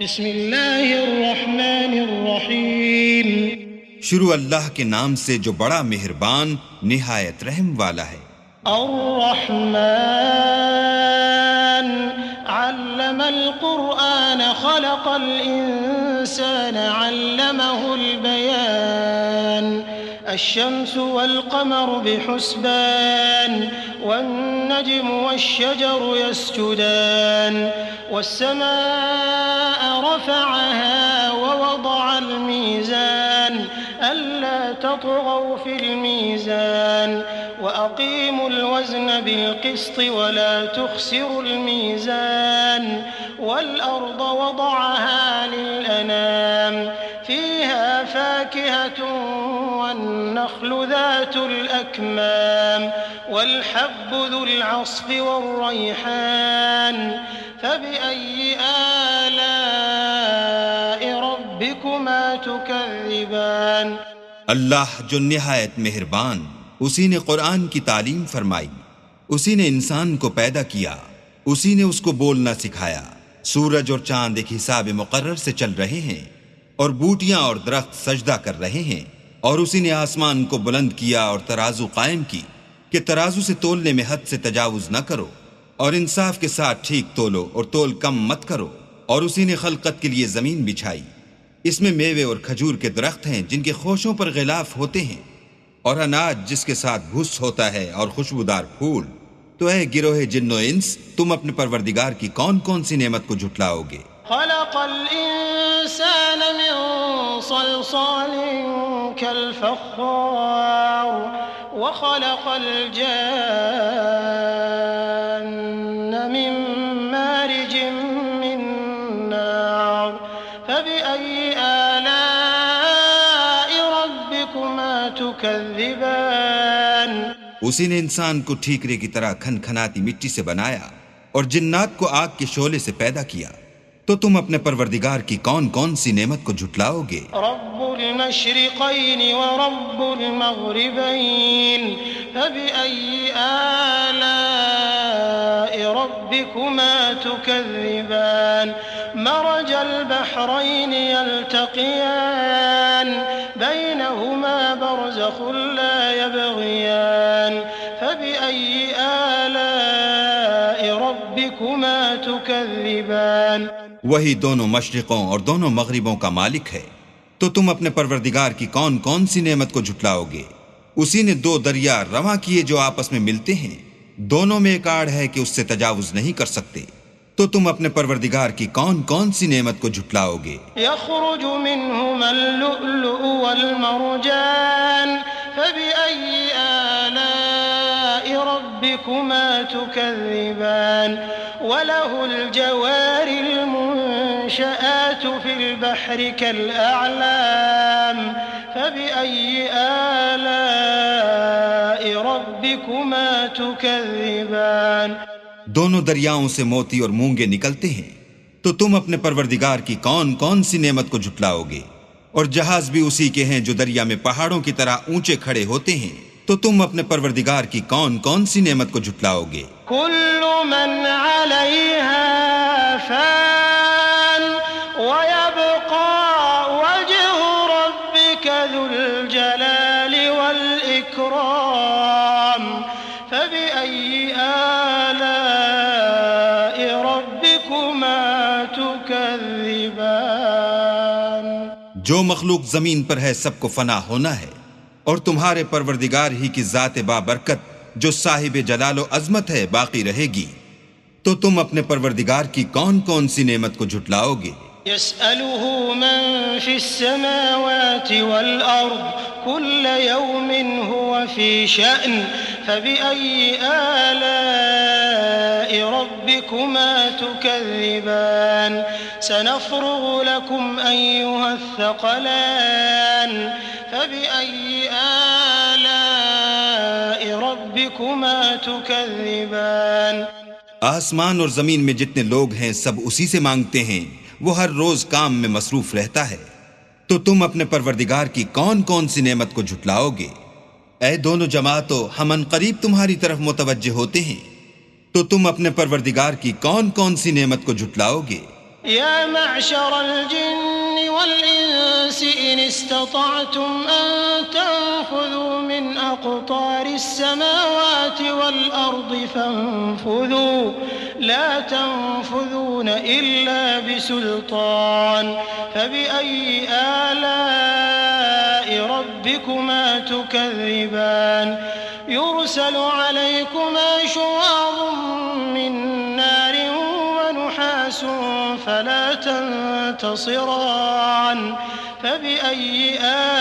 بسم اللہ الرحمن الرحیم. شروع اللہ کے نام سے جو بڑا مہربان نہایت رحم والا ہے. الرحمن علم القرآن خلق الإنسان علمه البيان الشمس والقمر بحسبان والنجم والشجر يسجدان والسماء رفعها ووضع الميزان ألا تطغوا في الميزان وأقيموا الوزن بالقسط ولا تخسروا الميزان والأرض وضعها للأنام فيها فاكهة والنخل ذات الأكمام والحب ذو العصف والريحان فبأي آلاء ربكما تكذبان. اللہ جو نہایت مہربان، اسی نے قرآن کی تعلیم فرمائی، اسی نے انسان کو پیدا کیا، اسی نے اس کو بولنا سکھایا. سورج اور چاند ایک حساب مقرر سے چل رہے ہیں اور بوٹیاں اور درخت سجدہ کر رہے ہیں، اور اسی نے آسمان کو بلند کیا اور ترازو قائم کی کہ ترازو سے تولنے میں حد سے تجاوز نہ کرو، اور انصاف کے ساتھ ٹھیک تولو اور تول کم مت کرو. اور اسی نے خلقت کے لیے زمین بچھائی، اس میں میوے اور کھجور کے درخت ہیں جن کے خوشوں پر غلاف ہوتے ہیں، اور اناج جس کے ساتھ بھس ہوتا ہے، اور خوشبودار پھول. تو اے گروہ جن و انس، تم اپنے پروردگار کی کون کون سی نعمت کو جھٹلاؤ گے؟ خلق الإنسان من صلصال كالفخار وخلق الجان من مارج من نار فبأي آلاء ربكما تكذبان. اسی نے انسان کو ٹھیکرے کی طرح کھن کھناتی مٹی سے بنایا اور جنات کو آگ کے شعلے سے پیدا کیا. تو تم اپنے پروردگار کی کون کون سی نعمت کو جھٹلاؤ گے؟ رب المشرقین ورب المغربین فبأي آلاء ربكما تكذبان. مرج البحرين يلتقيان بينهما برزخ لا يبغيان فبأي آلاء ربكما تكذبان. وہی دونوں مشرقوں اور دونوں مغربوں کا مالک ہے. تو تم اپنے پروردگار کی کون کون سی نعمت کو جھٹلاؤ گے؟ اسی نے دو دریا رواں کیے جو آپس میں ملتے ہیں، دونوں میں ایک آڑ ہے کہ اس سے تجاوز نہیں کر سکتے. تو تم اپنے پروردگار کی کون کون سی نعمت کو جھٹلاؤ گے؟ يخرج منهما اللؤلؤ والمرجان فبأي آلاء ربكما تكذبان. وله الجوار المنشآت في البحر كالأعلام فبأي آلاء ربكما تكذبان. دونوں دریاؤں سے موتی اور مونگے نکلتے ہیں. تو تم اپنے پروردگار کی کون کون سی نعمت کو جھٹلاؤ گے؟ اور جہاز بھی اسی کے ہیں جو دریا میں پہاڑوں کی طرح اونچے کھڑے ہوتے ہیں. تو تم اپنے پروردگار کی کون کون سی نعمت کو جھٹلاؤ گے؟ كل من عليها فان ويبقى وجه ربك ذو الجلال والإكرام فبأي آلاء ربكما تكذبان. جو مخلوق زمین پر ہے سب کو فنا ہونا ہے، اور تمہارے پروردگار ہی کی ذات بابرکت جو صاحب جلال و عظمت ہے باقی رہے گی. تو تم اپنے پروردگار کی کون کون سی نعمت کو جھٹلاؤ گے؟ يسأله من في السماوات والأرض كل يوم هو في شأن فبأي آلاء ربكما تكذبان. سنفرغ لكم أيها الثقلان فبأي آلاء ربكما تكذبان. آسمان اور زمین میں جتنے لوگ ہیں سب اسی سے مانگتے ہیں، وہ ہر روز کام میں مصروف رہتا ہے. تو تم اپنے پروردگار کی کون کون سی نعمت کو جھٹلاؤ گے؟ اے دونوں جماعتوں، ہم عنقریب تمہاری طرف متوجہ ہوتے ہیں. تو تم اپنے پروردگار کی کون کون سی نعمت کو جھٹلاؤ گے؟ يا معشر الجن والإنس إن استطعتم أن تنفذوا من أقطار السماوات والأرض فانفذوا لا تنفذون إلا بسلطان فبأي آلاء ربكما تكذبان يرسل عليكما شواظ من نار ونحاس فلا تنتصران فبأي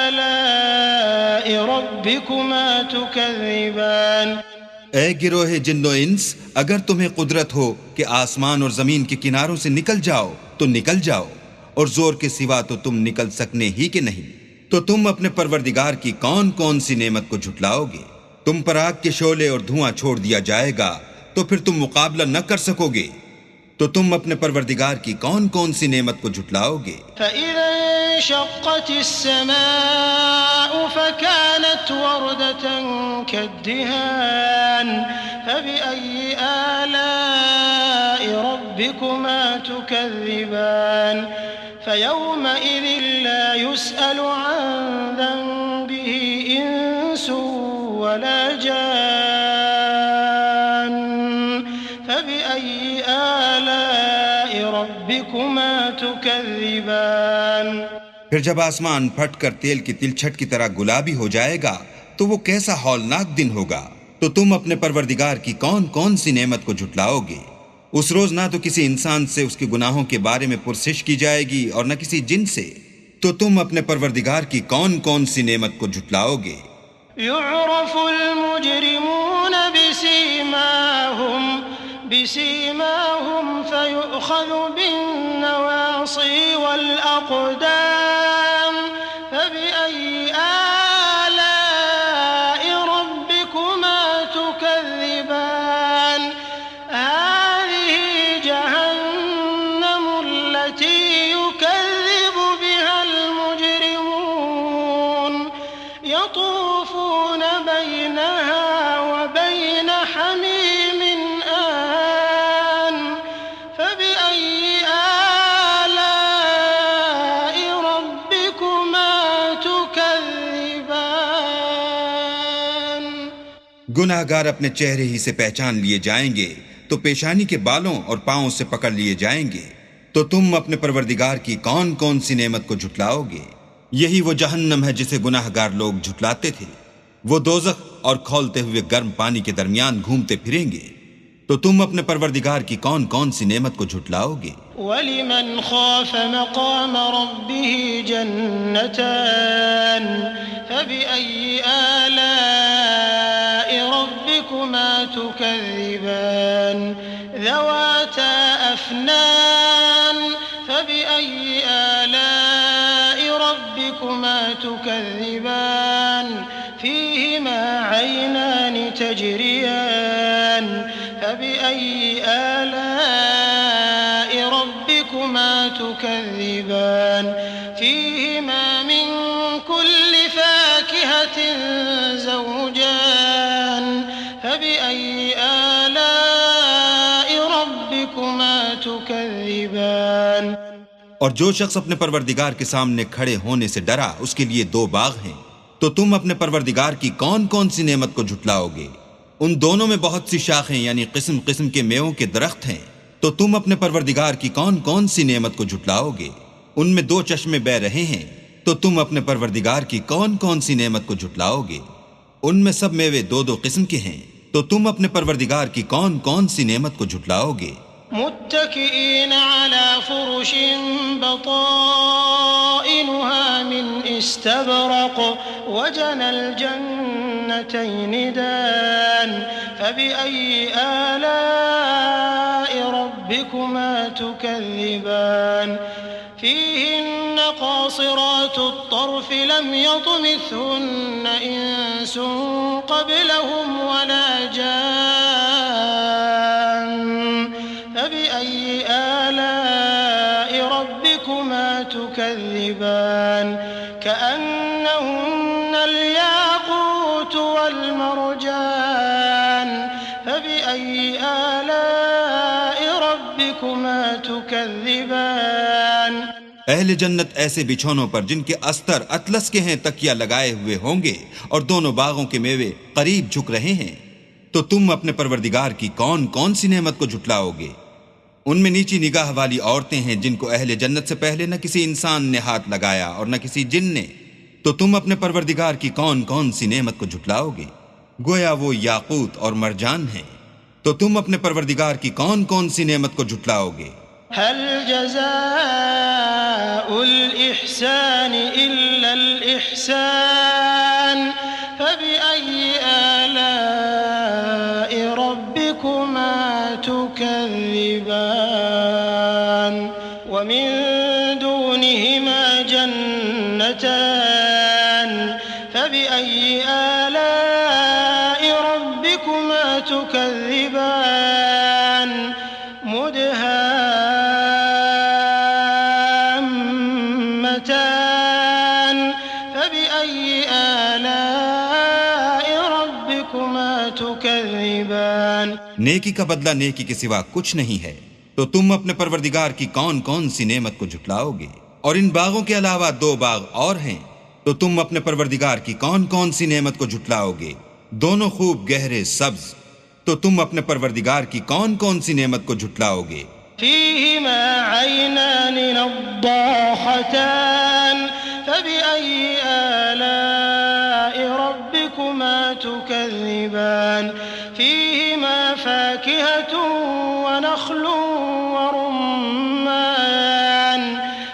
آلاء ربكما تكذبان اے گروہ جن و انس، اگر تمہیں قدرت ہو کہ آسمان اور زمین کے کناروں سے نکل جاؤ تو نکل جاؤ، اور زور کے سوا تو تم نکل سکنے ہی کہ نہیں، تو تم اپنے پروردگار کی کون کون سی نعمت کو جھٹلاؤ گے؟ تم پر آگ کے شعلے اور دھواں چھوڑ دیا جائے گا تو پھر تم مقابلہ نہ کر سکو گے، تو تم اپنے پروردگار کی کون کون سی نعمت کو جھٹلاؤ گے؟ فَإِذَا انشَقَّتِ السَّمَاءُ فَكَانَتْ وَرْدَةً كَالدِّهَانِ فَبِأَيِّ آلَاءِ رَبِّكُمَا تُكَذِّبَانِ فَيَوْمَئِذٍ لَا يُسْأَلُ عَنْ ذَنبِهِ إِنسٌ وَلَا جَانٌّ فَبِأَيِّ آلَاءِ رَبِّكُمَا تُكَذِّبَانِ پھر جب آسمان پھٹ کر تیل کی تلچھٹ کی طرح گلابی ہو جائے گا تو وہ کیسا ہولناک دن ہوگا، تو تم اپنے پروردگار کی کون کون سی نعمت کو جھٹلاؤ گے؟ اس روز نہ تو کسی انسان سے اس کے گناہوں کے بارے میں پرسش کی جائے گی اور نہ کسی جن سے، تو تم اپنے پروردگار کی کون کون سی نعمت کو جھٹلاؤ گے؟ يعرف المجرمون بسيماهم فيؤخذ بالنواصي والأقدام فبأي آلاء ربكما تكذبان هذه جهنم التي يكذب بها المجرمون يطوفون بينها وبين حميم آن فبأي آلاء ربكما تكذبان گناہ گار اپنے چہرے ہی سے پہچان لیے جائیں گے تو پیشانی کے بالوں اور پاؤں سے پکڑ لیے جائیں گے، تو تم اپنے پروردگار کی کون کون سی نعمت کو جھٹلاؤ گے؟ یہی وہ جہنم ہے جسے گناہ گار لوگ جھٹلاتے تھے، وہ دوزخ اور کھولتے ہوئے گرم پانی کے درمیان گھومتے پھریں گے، تو تم اپنے پروردگار کی کون کون سی نعمت کو جھٹلاؤ گے؟ وَلِمَنْ خَافَ مَقَامَ رَبِّهِ جَنَّتَانِ فَبِأَيِّ آلَاءِ رَبِّكُمَا تُكَذِّبَانِ ذَوَاتَا أَفْنَانٍ فَبِأَيِّ آلَاءِ رَبِّكُمَا تُكَذِّبَانِ فِيهِمَا عَيْنَانِ تَجْرِيَانِ فَبِأَيِّ آلَاءِ رَبِّكُمَا تُكَذِّبَانِ فِيهِمَا مِن كُلِّ فَاكِهَةٍ زَوْجَانِ فَبِأَيِّ آلَاءِ رَبِّكُمَا تُكَذِّبَانِ اور جو شخص اپنے پروردگار کے سامنے کھڑے ہونے سے ڈرا اس کے لیے دو باغ ہیں، تو تم اپنے پروردگار کی کون کون سی نعمت کو جھٹلاؤ گے؟ ان دونوں میں بہت سی شاخیں یعنی قسم قسم کے میووں کے درخت ہیں، تو تم اپنے پروردگار کی کون کون سی نعمت کو جھٹلاؤ گے؟ ان میں دو چشمے بہ رہے ہیں، تو تم اپنے پروردگار کی کون کون سی نعمت کو جھٹلاؤ گے؟ ان میں سب میوے دو دو قسم کے ہیں، تو تم اپنے پروردگار کی کون کون سی نعمت کو جھٹلاؤ گے؟ متكئين على فرش بطائنها من استبرق وجنى الجنتين دان فبأي آلاء ربكما تكذبان فيهن قاصرات الطرف لم يطمثهن إنس قبلهم ولا جان فبأي آلاء ربكما تكذبان كأنهن الياقوت والمرجان فبأي آلاء ربكما تكذبان اہل جنت ایسے بچھونوں پر جن کے استر اطلس کے ہیں تکیہ لگائے ہوئے ہوں گے، اور دونوں باغوں کے میوے قریب جھک رہے ہیں۔ تو تم اپنے پروردگار کی کون کون سی نعمت کو جھٹلاؤ گے؟ ان میں نیچی نگاہ والی عورتیں ہیں جن کو اہل جنت سے پہلے نہ کسی انسان نے ہاتھ لگایا اور نہ کسی جن نے۔ تو تم اپنے پروردگار کی کون کون سی نعمت کو جھٹلاؤ گے؟ گویا وہ یاقوت اور مرجان ہیں۔ تو تم اپنے پروردگار کی کون کون سی نعمت کو جھٹلاؤ گے؟ هل جزاء الإحسان إلا الإحسان فبأي آلاء ربكما تكذبان ومن دونهما جنتان فبأي آلاء ربكما تكذبان مدهامتان فبأي آلاء ربكما تكذبان نیکی کا بدلہ نیکی کے سوا کچھ نہیں ہے۔ تو تم اپنے پروردگار کی کون کون سی نعمت کو جھٹلاؤ گے؟ اور ان باغوں کے علاوہ 2 باغ اور ہیں، تو تم اپنے پروردگار کی کون کون سی نعمت کو جھٹلاؤ گے؟ دونوں خوب گہرے سبز۔ تو تم اپنے پروردگار کی کون کون سی نعمت کو جھٹلاؤ گے؟ فيهما عينان نضاختان فبأي آلاء ربكما تكذبان فيهما فاكهة ونخل ورمان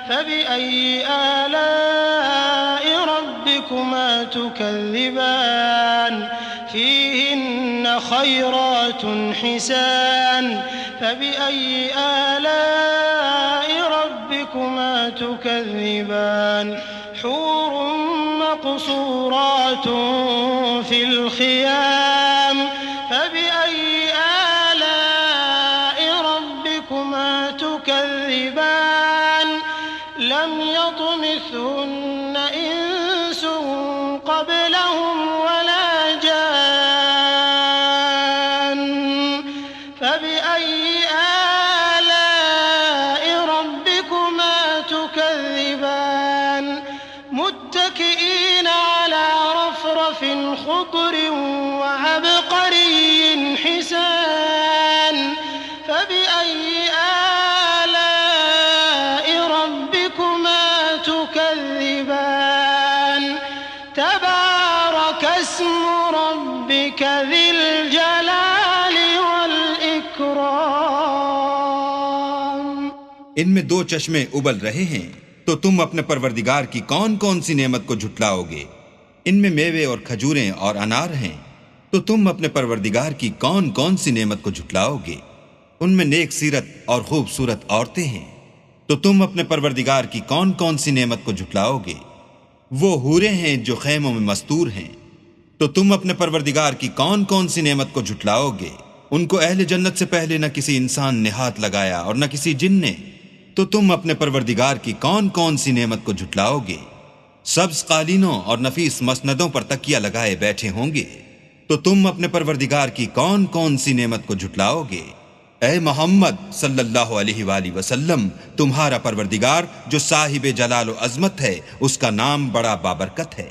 فبأي آلاء ربكما تكذبان فيهن خيرات حسان فبأي آلاء ربكما تكذبان حور مقصورات في الخيام فبأي آلاء ربكما تكذبان لم يطمثهن إنس قبلهم ولا جان فبأي آلاء ربكما تكذبان متكئين على رفرف خضر وعبقري حسان فبأي آلاء ربكما تكذبان تبارك اسم ربك ذي الجلال والإكرام ان میں 2 چشمے ابل رہے ہیں، تو تم اپنے پروردگار کی کون کون سی نعمت کو جھٹلاؤ گے؟ ان میں میوے اور کھجوریں اور انار ہیں، تو تم اپنے پروردگار کی کون کون سی نعمت کو جھٹلاؤ گے؟ ان میں نیک سیرت اور خوبصورت عورتیں ہیں، تو تم اپنے پروردگار کی کون کون سی نعمت کو جھٹلاؤ گے؟ وہ حوریں ہیں جو خیموں میں مستور ہیں، تو تم اپنے پروردگار کی کون کون سی نعمت کو جھٹلاؤ گے؟ ان کو اہل جنت سے پہلے نہ کسی انسان نے ہاتھ لگایا اور نہ کسی جن نے۔ تو تم اپنے پروردگار کی کون کون سی نعمت کو جھٹلاؤ گے؟ سبز قالینوں اور نفیس مسندوں پر تکیہ لگائے بیٹھے ہوں گے، تو تم اپنے پروردگار کی کون کون سی نعمت کو جھٹلاؤ گے؟ اے محمد صلی اللہ علیہ وآلہ وسلم، تمہارا پروردگار جو صاحب جلال و عظمت ہے، اس کا نام بڑا بابرکت ہے۔